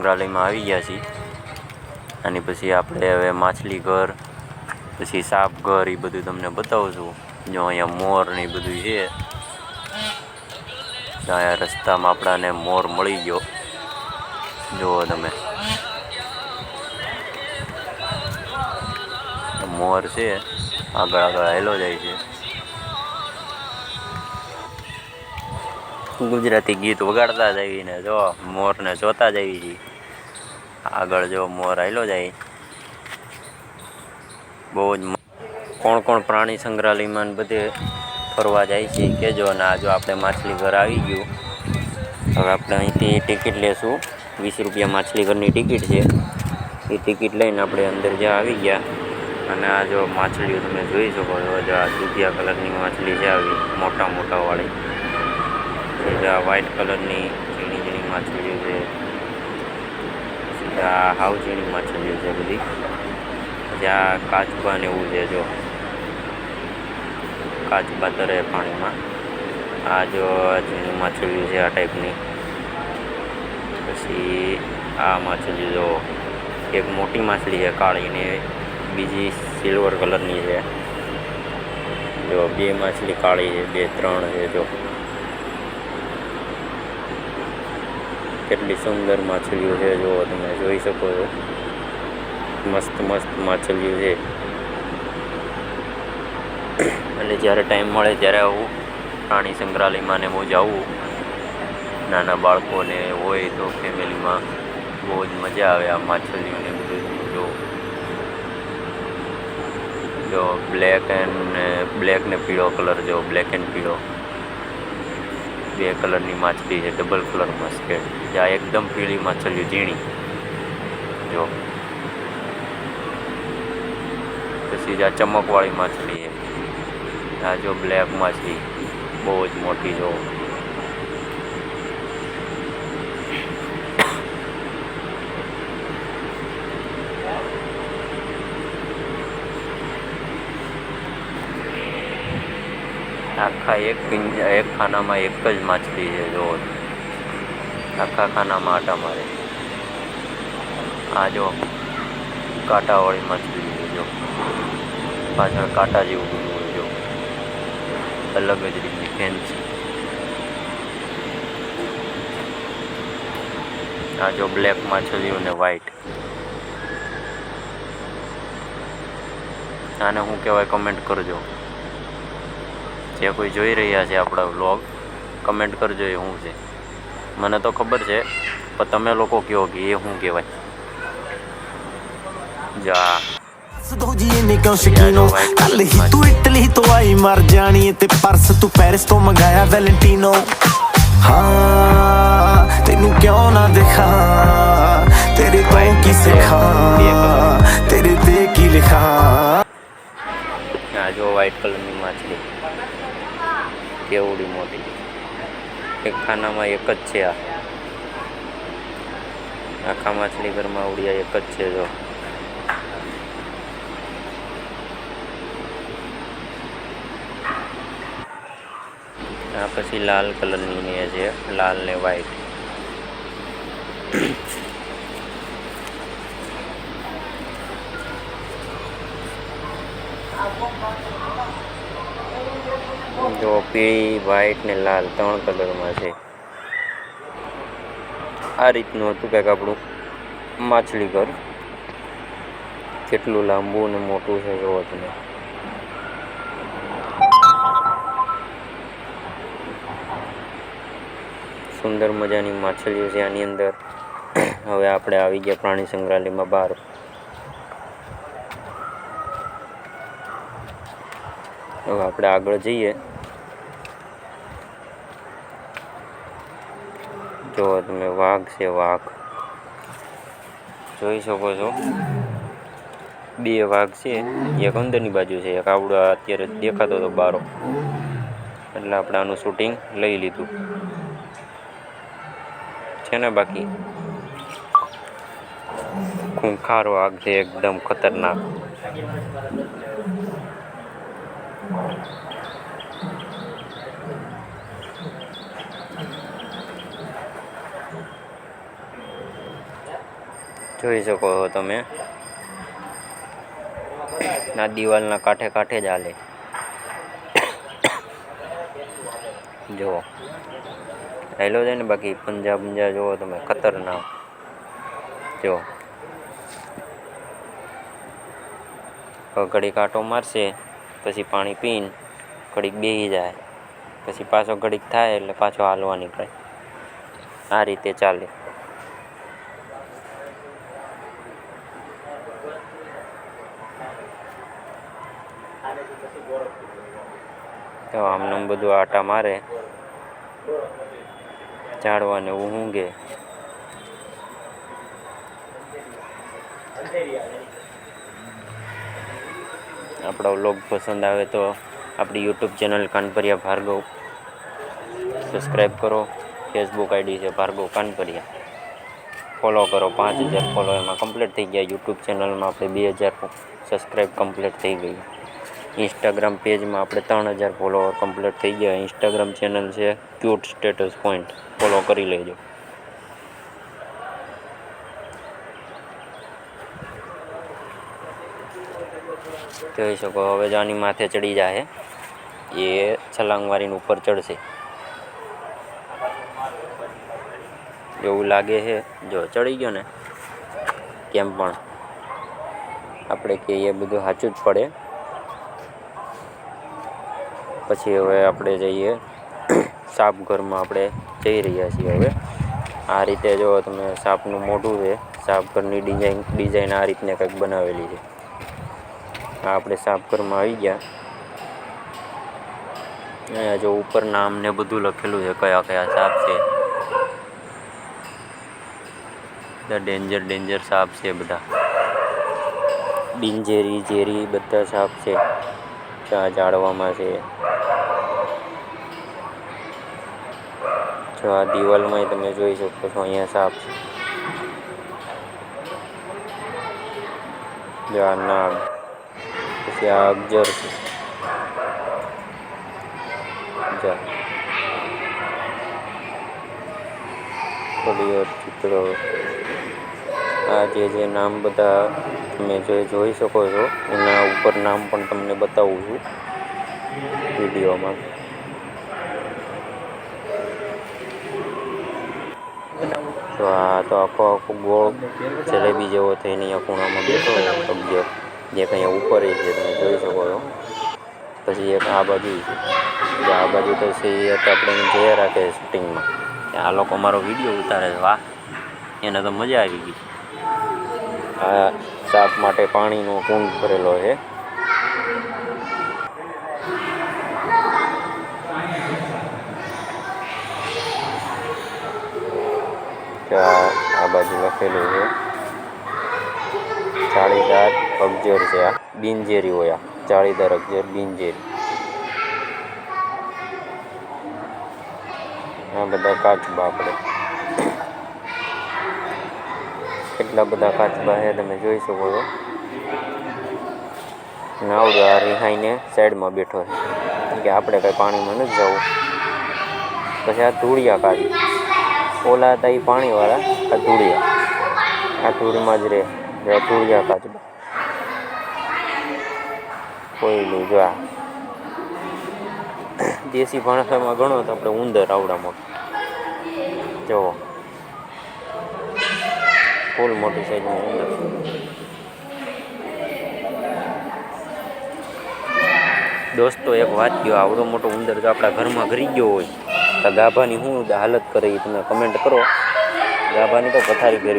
સંગ્રહાલયમાં આવી ગયા છીએ. આની પછી આપણે હવે માછલી ઘર પછી સાપ ઘર એ બધું તમને બતાવું છું. જો અહીંયા મોર ને એ બધું છે. અહીંયા રસ્તામાં આપણાને મોર મળી ગયો. જુઓ તમે, મોર છે આગળ આગળ હાલ્યો જાય છે. ગુજરાતી ગીત વગાડતા જઈએ ને જો મોરને જોતા જઈએ છીએ. આગળ જો મોર હાલ્યો જાય. બહુ જ કોણ કોણ પ્રાણી સંગ્રહાલયમાં બધે ફરવા જાય છે કહેજો. અને આ જો આપણે માછલી ઘર આવી ગયું. હવે આપણે અહીંથી ટિકિટ લેશું. 20 રૂપિયા માછલી ઘરની ટિકિટ છે. એ ટિકિટ લઈને આપણે અંદર જ્યાં આવી ગયા. અને આ જો માછલીઓ તમે જોઈ શકો છો. જો આ દૂધિયા કલરની માછલી છે આવી મોટા મોટા વાળી. આ વ્હાઈટ કલરની ઝીણી ઝીણી માછલીઓ છે. આ હાવ ઝીણી માછલીઓ છે બધી. જ્યાં કાચબા ને એવું છે. જો કાચબા તરે પાણીમાં. આ જો ઝીણી માછલીઓ છે આ ટાઈપની. પછી આ માછલી જો એક મોટી માછલી છે કાળી ને બીજી સિલ્વર કલરની છે. જો બે માછલી કાળી છે, બે ત્રણ છે. જો કેટલી સુંદર માછલીઓ છે. જો તમે જોઈ શકો છો. મસ્ત મસ્ત માછલીઓ છે. એટલે જ્યારે ટાઈમ મળે ત્યારે આવું પ્રાણી સંગ્રહાલયમાં ને હું જાઉં. નાના બાળકોને હોય તો ફેમિલીમાં બહુ જ મજા આવે આ માછલીઓને બધું. જો બ્લેક ને પીળો કલર. જો બ્લેક એન્ડ પીળો બે કલરની માછલી છે. ડબલ કલરમાં સ્કેડ. જ્યાં એકદમ પીળી માછલી ઝીણી. જો પછી જ્યાં ચમકવાળી માછલી છે. આ જો બ્લેક માછલી બહુ જ મોટી. જો આખા એક ખાનામાં એક જ માછલી છે. જો આખા ખાનામાં આટા મારે. આ જો કાંટાવાળી માછલી છે. જો પાછળ કાંટા જેવું બધું. જો અલગ જ રીતની ફેન્સી. આ જો બ્લેક માછલીઓ ને વ્હાઈટ. આને શું કહેવાય કમેન્ટ કરજો. જે કોઈ જોઈ રહ્યા છે આપણા વ્લોગ કમેન્ટ કરજો એ શું છે. મને તો ખબર છે પણ તમે લોકો કહો કે એ શું કહેવાય. જા ਦੋ ਜੀ ਇਹਨੇ ਕਿਉਂ ਸ਼ਕੀਨੋ ਕੱਲ ਹੀ ਤੂੰ ਇਟਲੀ ਤੋਂ ਆਈ ਮਰ ਜਾਣੀ ਤੇ ਪਰਸ ਤੂੰ ਪੈਰਿਸ ਤੋਂ ਮੰਗਾਇਆ ਵੈਲੈਂਟੀਨੋ ਹਾਂ ਤੈਨੂੰ ਕਿਉਂ ਨਾ ਦਿਖਾ ਤੇਰੇ ਤੋਂ ਕੀ ਸਿੱਖਾਂ ਤੇਰੇ ਤੇ ਕੀ ਲਿਖਾਂ. આ જો વ્હાઈટ કલરની માછલી કેવડી મોટી. એક ખાનામાં એક જ છે. આખા માછલી ઘરમાં ઉડિયા એક જ છે. જો આ પછી લાલ કલરની ને છે. લાલ ને વ્હાઈટ. જો પીળી વ્હાઈટ ને લાલ 3 કલરમાં છે. આ રીતનું હતું કંઈક આપણું માછલી ઘર. કેટલું લાંબુ ને મોટું છે જોવો તમે. સુંદર મજાની માછલીઓ છે આની અંદર. હવે આપણે આવી ગયા પ્રાણી સંગ્રહાલયમાં બહાર. હવે આપણે આગળ જઈએ. જો તમે વાઘ છે. વાઘ જોઈ શકો છો. બે વાઘ છે. એક અંદરની બાજુ છે, એક આવડો અત્યારે દેખાતો હતો બારો. એટલે આપણે આનું શૂટિંગ લઈ લીધું છે ને. બાકી ખૂંખાર વાઘ છે એકદમ ખતરનાક. જોઈ શકો છો તમે, ના દિવાલના કાંઠે કાંઠે જ હાલે. જુઓ હેલો છે ને, બાકી પંજા જુઓ તમે, ખતરનાક. જો ઘડીક આંટો મારશે, પછી પાણી પીને ઘડીક બેસી જાય, પછી પાછો ઘડીક થાય એટલે પાછો હાલવા નીકળે. આ રીતે ચાલે. તો આમને બધું આટા મારે, ઝાડવાને ઊંઘે. આપણો વ્લોગ પસંદ આવે તો આપણી YouTube channel Kanpariya Bhargav subscribe કરો. ફેસબુક આઈડી છે ભાર્ગવ કાનપરિયા, ફોલો કરો. 5000 ફોલો એમાં કમ્પ્લીટ થઈ ગયા. યુટ્યુબ ચેનલમાં આપણે 2000 સબસ્ક્રાઈબ કમ્પ્લીટ થઈ ગઈ. ઇન્સ્ટાગ્રામ પેજમાં આપણે 3000 ફોલોવર કમ્પ્લીટ થઈ ગયા. ઇન્સ્ટાગ્રામ ચેનલ છે ક્યુટ સ્ટેટસ પોઈન્ટ, ફોલો કરી લેજો. જોઈ શકો હવે જાની માથે ચડી જાય, એ છલાંગ મારીને ઉપર ચડશે એવું લાગે છે. જો ચડી ગયો ને, કેમ પણ આપણે કહીએ બધું સાચું જ પડે. પછી હવે આપણે જઈએ સાપ ઘરમાં, આપણે જઈ રહ્યા છીએ હવે. આ રીતે જો તમે, સાપનું મોઢું છે, સાપ ઘરની ડિઝાઇન આ રીતને કંઈક બનાવેલી છે. આપણે સાપ ઘરમાં આવી ગયા. અહીંયા જો ઉપર નામ ને બધું લખેલું છે, કયા કયા સાપ છે. બધા ડેન્જર સાપ છે, બધા બિનઝેરી ઝેરી બધા સાપ છે. ત્યાં ઝાડવામાં છે. જો આ દિવાલમાં તમે જોઈ શકો છો, અહીંયા સાપ છે. જો આ નાગ, પછી આ અગજર છે. થોડી વાર ચિત્રો, આ જે નામ બધા તમે જોઈ શકો છો, એના ઉપર નામ પણ તમને બતાવું છું વિડીયોમાં. તો આ તો આખો ગોળ જલેબી જેવો થઈને અહીંયા ખૂણામાં બેઠો હોય અગિયાર, જે અહીંયા ઉપર છે તમે જોઈ શકો છો. પછી એક આ બાજુ છે, જે આ બાજુ તો છે એ આપણે જોયા રાખે શૂટિંગમાં. આ લોકો મારો વિડીયો ઉતારે છે, વાહ, એને તો મજા આવી ગઈ. આ સાપ માટે પાણીનો કુંડ ભરેલો છે. આ બાજુ લખેલું છે જાળીદાર અગજર છે. આ બિનઝેરી હોય, આ જાળીદાર અગજર બિનઝેરી. આ બધા કાચબા, આપણે કેટલા બધા કાચબા છે તમે જોઈ શકો છો. નાવડો આ રિહાઈને સાઈડમાં બેઠો છે કે આપણે કંઈ પાણીમાં નથી જવું. પછી આ ધૂળિયા કાચ, ઓલા હતા એ પાણીવાળા, આ ધૂળિયા, આ ધૂળમાં જ રહે. ધૂળિયા કાચબા કોયલું. જો આ દેશી ભાષામાં ગણો તો આપણે ઉંદર આવડા મોટું. જુઓ ફૂલ મોટી સાઈઝનું ઉંદર. દોસ્તો એક વાત કહો, આવડો મોટો ઉંદર જો આપણા ઘરમાં ઘરી ગયો હોય તો ગાભાની શું હાલત કરે એ તમે કમેન્ટ કરો. ગાભાની તો પથારી ફેરવી